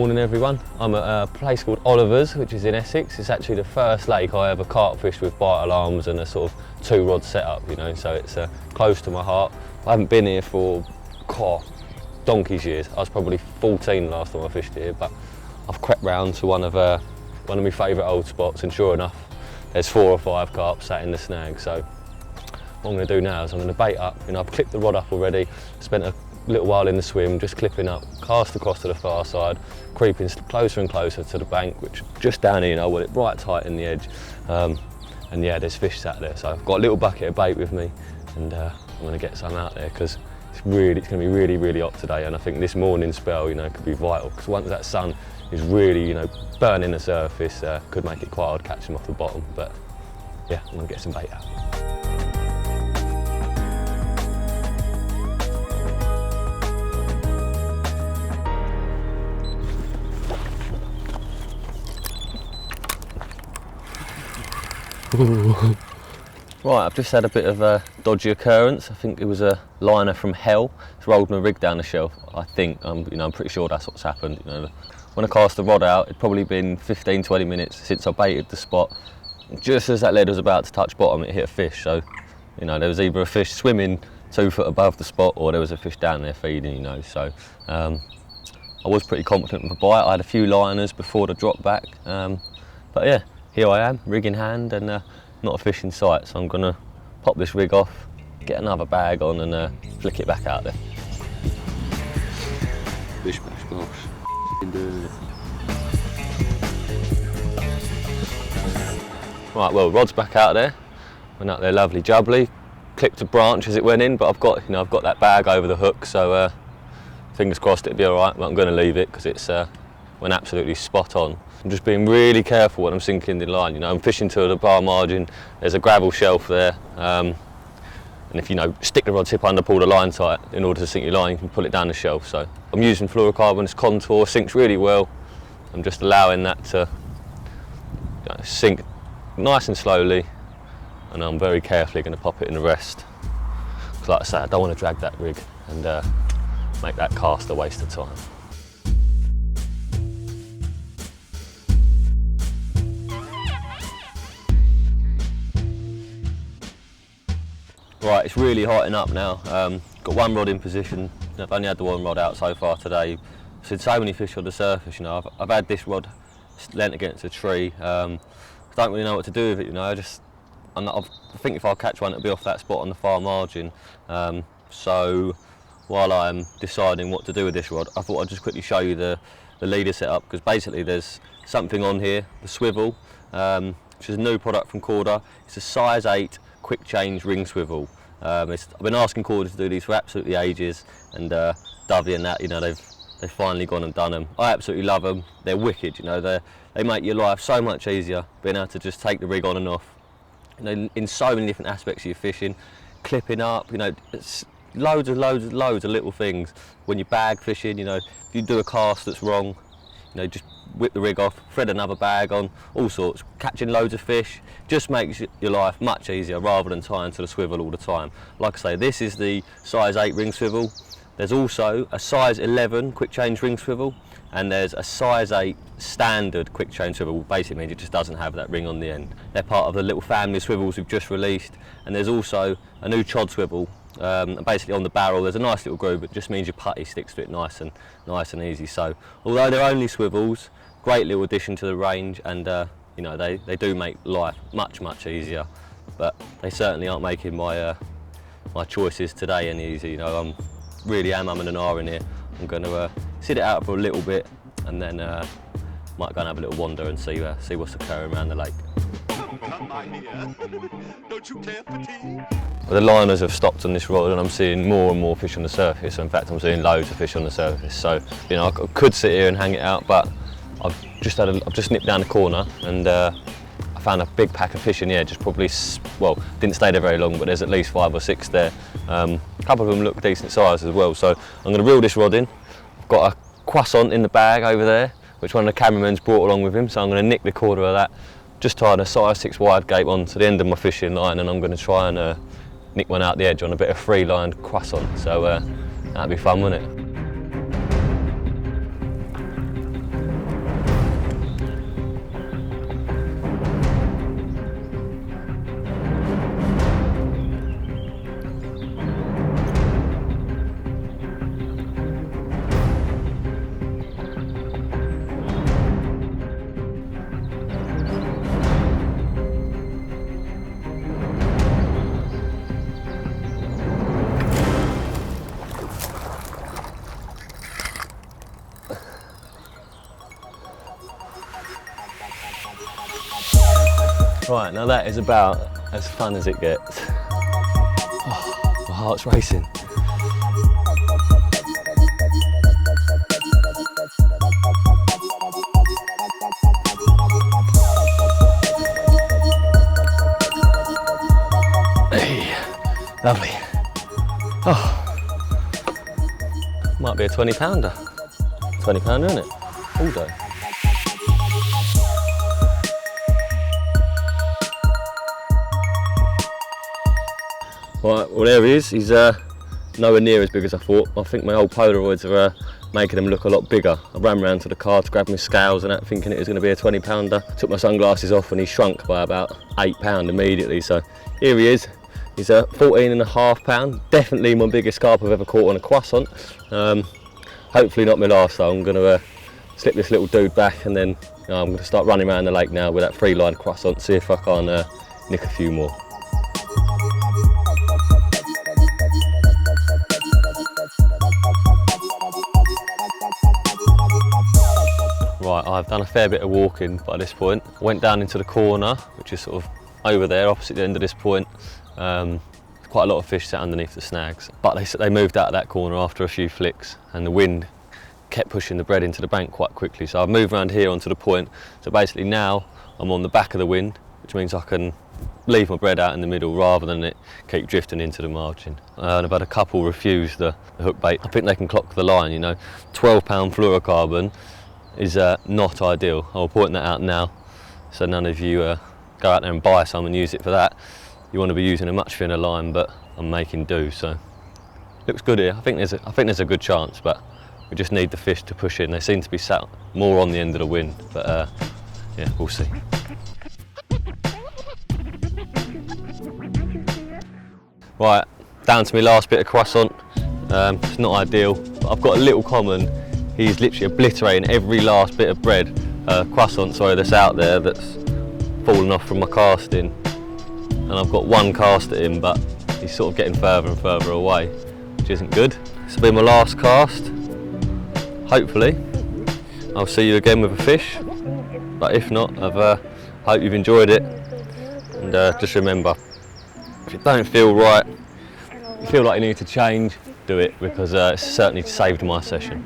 Morning everyone. I'm at a place called Oliver's, which is in Essex. It's actually the first lake I ever carp fished with bite alarms and a sort of 2-rod setup, you know, so it's close to my heart. I haven't been here for donkey's years. I was probably 14 last time I fished here, but I've crept round to one of my favourite old spots, and sure enough, there's 4 or 5 carp sat in the snag. So what I'm going to do now is I'm going to bait up. You know, I've clipped the rod up already, spent a little while in the swim, just clipping up, cast across to the far side, creeping closer and closer to the bank, which just down here, you know, I want it right tight in the edge. And yeah, there's fish sat there. So I've got a little bucket of bait with me, and I'm going to get some out there because it's going to be really, really hot today. And I think this morning spell, you know, could be vital, because once that sun is really, you know, burning the surface, could make it quite hard catching them off the bottom. But yeah, I'm going to get some bait out. Right, I've just had a bit of a dodgy occurrence. I think it was a liner from hell. It's rolled my rig down the shelf. I think, I'm pretty sure that's what's happened. You know, when I cast the rod out, it'd probably been 15-20 minutes since I baited the spot. Just as that lead was about to touch bottom, it hit a fish. So, you know, there was either a fish swimming 2 foot above the spot, or there was a fish down there feeding. You know, so I was pretty confident with the bite. I had a few liners before the drop back, but yeah. Here I am, rig in hand, and not a fish in sight, so I'm going to pop this rig off, get another bag on, and flick it back out there. Bish bash bosh. Right, well, rod's back out there. Went out there lovely jubbly, clipped a branch as it went in, but I've got that bag over the hook, so fingers crossed it'll be all right. But I'm going to leave it because it's went absolutely spot on. I'm just being really careful when I'm sinking the line. You know, I'm fishing to the bar margin. There's a gravel shelf there, and if you stick the rod tip under, pull the line tight in order to sink your line, you can pull it down the shelf. So I'm using fluorocarbon. Contour sinks really well. I'm just allowing that to sink nice and slowly, and I'm very carefully going to pop it in the rest. Because like I say, I don't want to drag that rig and make that cast a waste of time. Right, it's really hotting up now. Got 1 rod in position. I've only had the 1 rod out so far today. I've seen so many fish on the surface. You know, I've had this rod lent against a tree. I don't really know what to do with it. You know, I think if I catch one, it'll be off that spot on the far margin. So while I'm deciding what to do with this rod, I thought I'd just quickly show you the leader setup, because basically there's something on here, the swivel, which is a new product from Korda. It's a size 8 quick change ring swivel. I've been asking Korda to do these for absolutely ages, and Dovey and that, you know, they've finally gone and done them. I absolutely love them. They're wicked, you know. They make your life so much easier, being able to just take the rig on and off. You know, in so many different aspects of your fishing, clipping up, you know, it's loads of little things. When you're bag fishing, you know, if you do a cast that's wrong, you know, just whip the rig off, thread another bag on, all sorts. Catching loads of fish just makes your life much easier rather than tying to the swivel all the time. Like I say, this is the size 8 ring swivel. There's also a size 11 quick change ring swivel, and there's a size 8 standard quick change swivel. Basically means it just doesn't have that ring on the end. They're part of the little family of swivels we've just released, and there's also a new chod swivel. And basically on the barrel there's a nice little groove. It just means your putty sticks to it nice and easy. So although they're only swivels, great little addition to the range, and you know, they do make life much easier. But they certainly aren't making my my choices today any easier. You know, I'm really umming and ahhing here. I'm going to sit it out for a little bit, and then might go and have a little wander and see what's occurring around the lake. Come by here. Don't you care for tea? The liners have stopped on this rod, and I'm seeing more and more fish on the surface. In fact, I'm seeing loads of fish on the surface. So, you know, I could sit here and hang it out, but I've just nipped down the corner, and I found a big pack of fish in the edge. Probably, well, didn't stay there very long, but there's at least 5 or 6 there. A couple of them look decent size as well. So I'm going to reel this rod in. I've got a croissant in the bag over there, which one of the cameramen's brought along with him. So I'm going to nick the corner of that. Just tied a size 6 wide gape onto the end of my fishing line, and I'm going to try and nick one out the edge on a bit of free-lined croissant. So that'd be fun, wouldn't it? Right, now that is about as fun as it gets. Oh, my heart's racing. Hey, lovely. Oh, might be a 20 pounder. 20 pounder, isn't it? All day. Right, well there he is. He's nowhere near as big as I thought. I think my old Polaroids are making him look a lot bigger. I ran round to the car to grab my scales and that, thinking it was going to be a 20 pounder. Took my sunglasses off and he shrunk by about 8 pound immediately. So here he is. He's 14.5 pound. Definitely my biggest carp I've ever caught on a croissant. Hopefully not my last, so I'm going to slip this little dude back and then I'm going to start running around the lake now with that 3-line croissant, see if I can nick a few more. Right, I've done a fair bit of walking by this point. Went down into the corner, which is sort of over there, opposite the end of this point. Quite a lot of fish sat underneath the snags, but they moved out of that corner after a few flicks, and the wind kept pushing the bread into the bank quite quickly. So I've moved around here onto the point. So basically now I'm on the back of the wind, which means I can leave my bread out in the middle rather than it keep drifting into the margin. And I've had a couple refuse the hook bait. I think they can clock the line, you know. 12 pound fluorocarbon is not ideal. I'll point that out now, so none of you go out there and buy some and use it for that. You want to be using a much thinner line, but I'm making do. So looks good here. I think there's a good chance, but we just need the fish to push in. They seem to be sat more on the end of the wind, but yeah, we'll see. Right, down to my last bit of croissant. It's not ideal, but I've got a little common. He's literally obliterating every last bit of bread, croissant, sorry, that's out there that's fallen off from my casting. And I've got one cast at him, but he's sort of getting further and further away, which isn't good. This will be my last cast. Hopefully, I'll see you again with a fish. But if not, I hope you've enjoyed it. And just remember, if it don't feel right, you feel like you need to change, do it, because it's certainly saved my session.